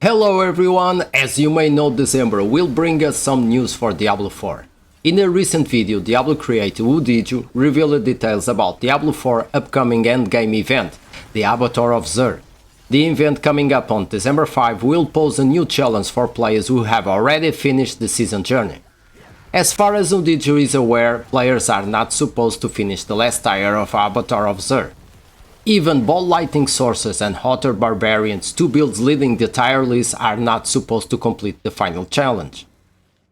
Hello everyone, as you may know, December will bring us some news for Diablo 4. In a recent video, Diablo creator Udiju revealed details about Diablo 4 upcoming endgame event, the Abattoir of Zir. The event coming up on December 5 will pose a new challenge for players who have already finished the season journey. As far as Udiju is aware, players are not supposed to finish the last tier of Abattoir of Zir. Even ball lighting sources and hotter barbarians, two builds leading the tier list, are not supposed to complete the final challenge.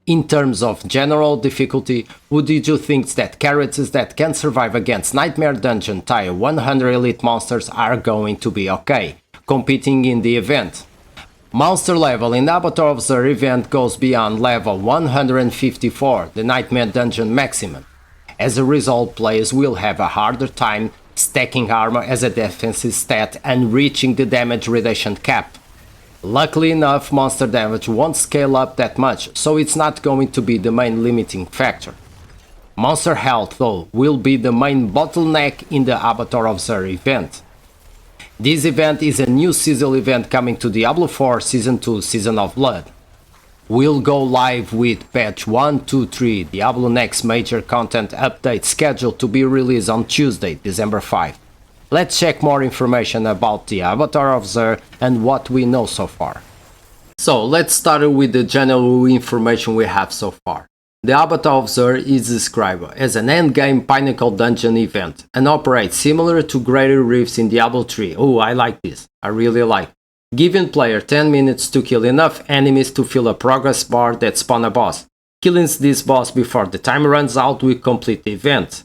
In terms of general difficulty, Udiju thinks that characters that can survive against Nightmare Dungeon tier 100 elite monsters are going to be okay, competing in the event. Monster level in the Abattoir of Zir event goes beyond level 154, the Nightmare Dungeon maximum. As a result, players will have a harder time stacking armor as a defensive stat and reaching the damage reduction cap. Luckily enough, monster damage won't scale up that much, so it's not going to be the main limiting factor. Monster health, though, will be the main bottleneck in the Abattoir of Zir event. This event is a new seasonal event coming to Diablo 4 Season 2 Season of Blood. We'll go live with patch 123, Diablo next major content update scheduled to be released on Tuesday, December 5. Let's check more information about the Abattoir of Zir and what we know so far. So let's start with the general information we have so far. The Abattoir of Zir is described as an endgame pinnacle dungeon event and operates similar to Greater Rifts in Diablo 3. Oh, I like this. I really like it. Giving player 10 minutes to kill enough enemies to fill a progress bar that spawn a boss. Killing this boss before the time runs out will complete the event.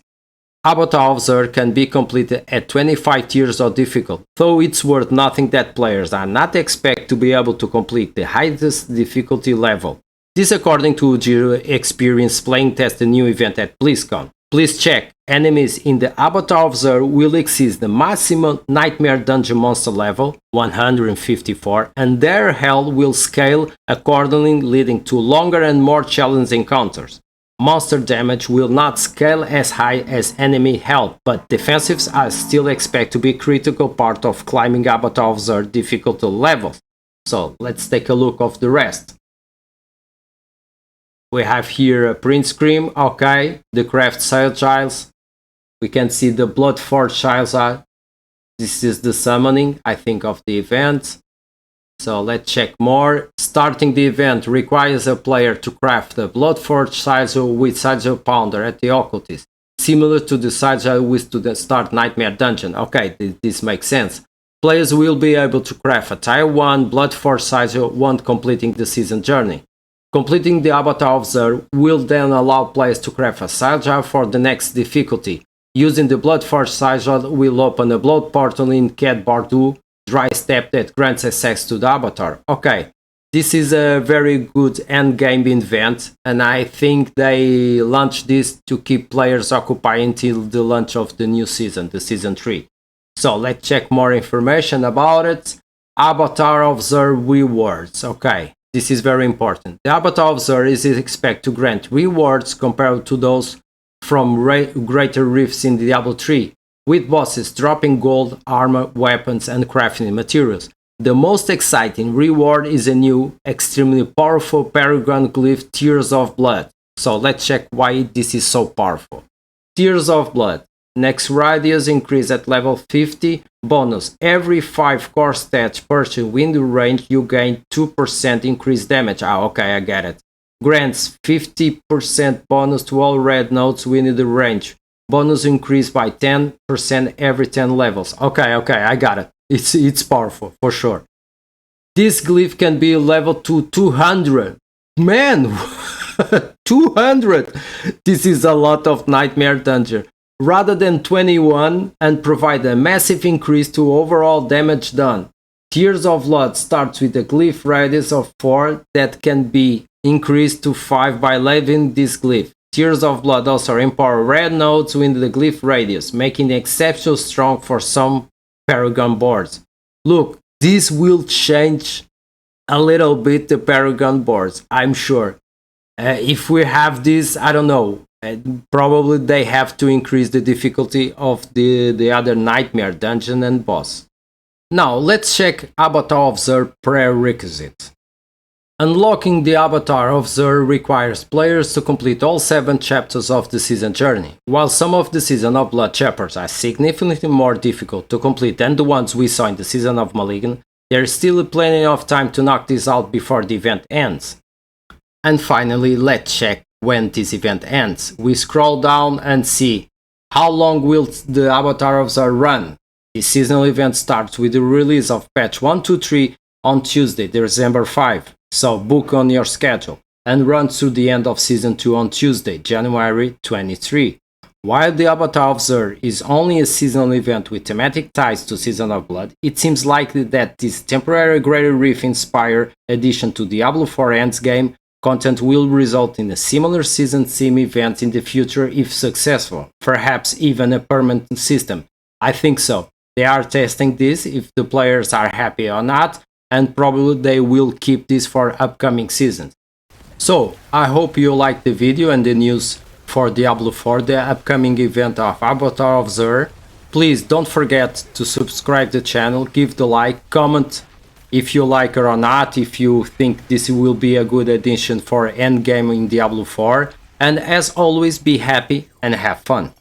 Abattoir of Zir can be completed at 25 tiers of difficulty, though it's worth noting that players are not expected to be able to complete the highest difficulty level. This according to Ujiro experience playing test the new event at BlizzCon. Please check, enemies in the Abattoir of Zir will exceed the maximum Nightmare Dungeon monster level, 154, and their health will scale accordingly, leading to longer and more challenging encounters. Monster damage will not scale as high as enemy health, but defensives are still expected to be a critical part of climbing Abattoir of Zir difficulty levels. So let's take a look of the rest. We have here a print screen, okay, the craft sale tiles. We can see the Bloodforge tiles are. This is the summoning, I think, of the event. So let's check more. Starting the event requires a player to craft a Bloodforge sigil with sigil pounder at the occultist, similar to the sigil used to start Nightmare Dungeon. Okay, this makes sense. Players will be able to craft a tier 1 Bloodforge sigil once completing the season journey. Completing the Abattoir of Zir will then allow players to craft a sigil for the next difficulty. Using the Bloodforge sigil will open a blood portal in Cad Bardu, dry step that grants access to the Abattoir. Okay, this is a very good endgame event, and I think they launched this to keep players occupied until the launch of the new season, the Season 3. So let's check more information about it. Abattoir of Zir rewards. Okay. This is very important. The Abattoir of Zir is expected to grant rewards compared to those from Greater Rifts in Diablo 3, with bosses dropping gold, armor, weapons, and crafting materials. The most exciting reward is a new, extremely powerful Paragon Glyph, Tears of Blood. So let's check why this is so powerful. Tears of Blood. Next radius increase at level 50. Bonus. Every 5 core stats purchased within the range, you gain 2% increased damage. Okay, I get it. Grants 50% bonus to all red nodes within the range. Bonus increase by 10% every 10 levels. Okay, I got it. It's powerful, for sure. This glyph can be leveled to 200. Man! 200! This is a lot of Nightmare Dungeon. Rather than 21, and provide a massive increase to overall damage done. Tears of Blood starts with a glyph radius of 4 that can be increased to 5 by leveling this glyph. Tears of Blood also empower red nodes within the glyph radius, making it exceptionally strong for some Paragon boards. Look, this will change a little bit the Paragon boards, I'm sure. If we have this, I don't know. Probably they have to increase the difficulty of the other Nightmare Dungeon and boss. Now let's check Abattoir of Zir prerequisites. Unlocking the Abattoir of Zir requires players to complete all 7 chapters of the season journey. While some of the Season of Blood chapters are significantly more difficult to complete than the ones we saw in the Season of Malignant, there is still plenty of time to knock this out before the event ends. And finally, let's check when this event ends. We scroll down and see how long will the Abattoir of Zir run. The seasonal event starts with the release of patch 123 on Tuesday, December 5. So book on your schedule and run through the end of Season 2 on Tuesday, January 23. While the Abattoir of Zir is only a seasonal event with thematic ties to Season of Blood, it seems likely that this temporary Greater Reef inspired addition to Diablo IV endgame content will result in a similar season theme event in the future if successful, perhaps even a permanent system. I think so. They are testing this if the players are happy or not, and probably they will keep this for upcoming seasons. So, I hope you liked the video and the news for Diablo IV, the upcoming event of Abattoir of Zir. Please don't forget to subscribe the channel, give the like, comment if you like it or not, if you think this will be a good addition for endgame in Diablo IV, and as always, be happy and have fun.